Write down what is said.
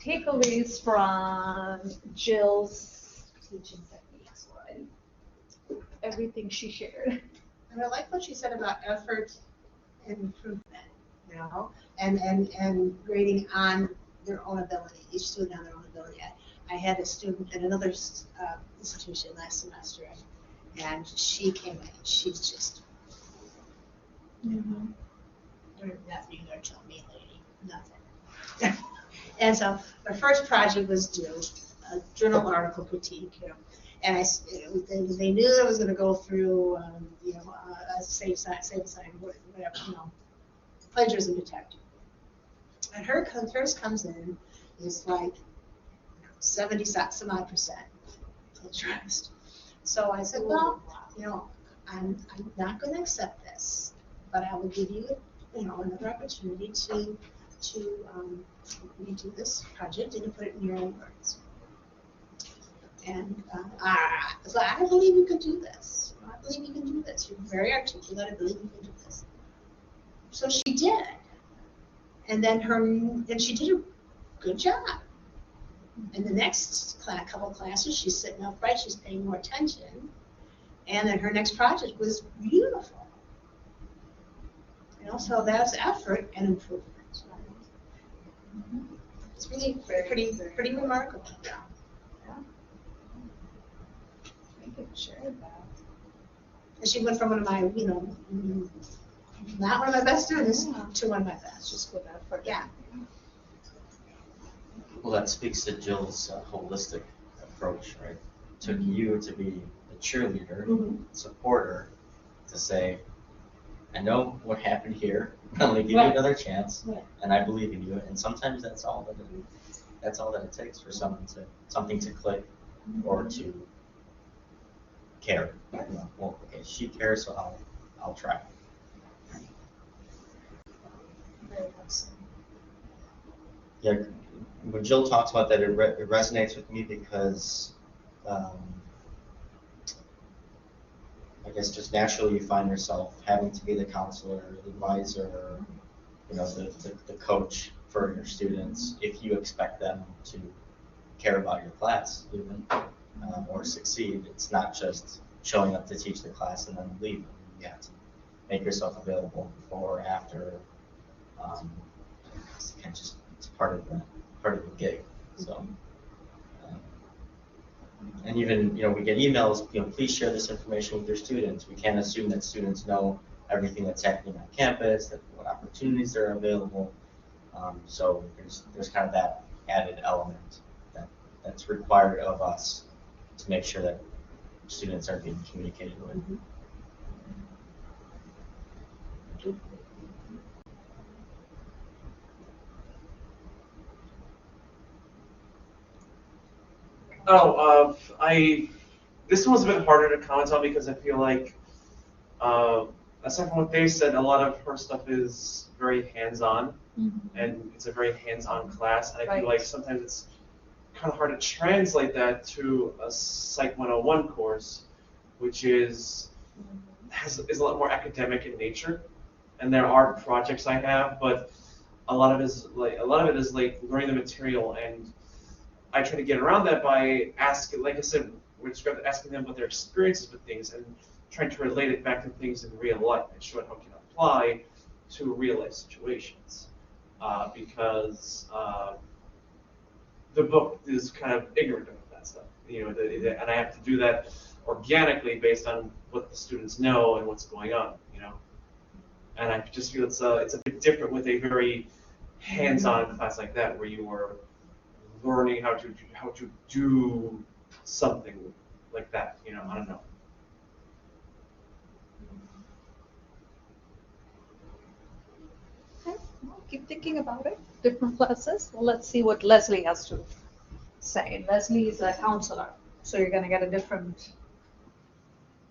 takeaways from Jill's teaching techniques, or everything she shared. And I like what she said about effort and improvement, you know, and grading on their own ability, each student on their own ability. I had a student at another institution last semester, and she came in, she's just nothing, or tell me, lady, nothing. And so my first project was due, a journal article critique, you know, and they knew I was going to go through, you know, a safe side, whatever, you know, plagiarism detector. And hers comes in, is like 70 some odd percent plagiarized. So I said, well, you know, I'm not going to accept this, but I will give you, you know, another opportunity to redo this project and to put it in your own words. And so I believe you can do this. I believe you can do this. You're very articulate. I believe you can do this. So she did. And then she did a good job. In the next couple of classes, she's sitting upright, she's paying more attention. And then her next project was beautiful. You know, so that's effort and improvement. It's really pretty remarkable. Yeah. Thank you for sharing that. And she went from one of my, you know, not one of my best students to one of my best. Just good effort. Yeah. Well, that speaks to Jill's holistic approach, right? It took you to be the cheerleader, supporter, to say, I know what happened here. I'm going to give you another chance, and I believe in you. And sometimes that's all that it takes for something to click or to care. You know, well, okay, she cares, so I'll try. Very awesome. Yeah, when Jill talks about that, it resonates with me because I guess just naturally you find yourself having to be the counselor, the advisor, you know, the coach for your students if you expect them to care about your class even or succeed. It's not just showing up to teach the class and then leaving. You have to make yourself available before or after. It's part of the gig. So. And even, you know, we get emails, you know, please share this information with your students. We can't assume that students know everything that's happening on campus, that what opportunities are available. So there's kind of that added element that's required of us to make sure that students are being communicated with. This one was a bit harder to comment on because I feel like, aside from what they said, a lot of her stuff is very hands-on, and it's a very hands-on class. And I feel like sometimes it's kind of hard to translate that to a Psych 101 course, which is a lot more academic in nature. And there are projects I have, but a lot of it is like learning the material, and I try to get around that by asking, like I said, asking them about their experiences with things and trying to relate it back to things in real life and show it how it can apply to real life situations. Because the book is kind of ignorant of that stuff, you know, and I have to do that organically based on what the students know and what's going on, you know. And I just feel it's a bit different with a very hands-on class like that, where you are learning how to do something like that, you know. I don't know. Okay, well, keep thinking about it. Different classes. Well, let's see what Leslie has to say. Leslie is a counselor, so you're going to get a different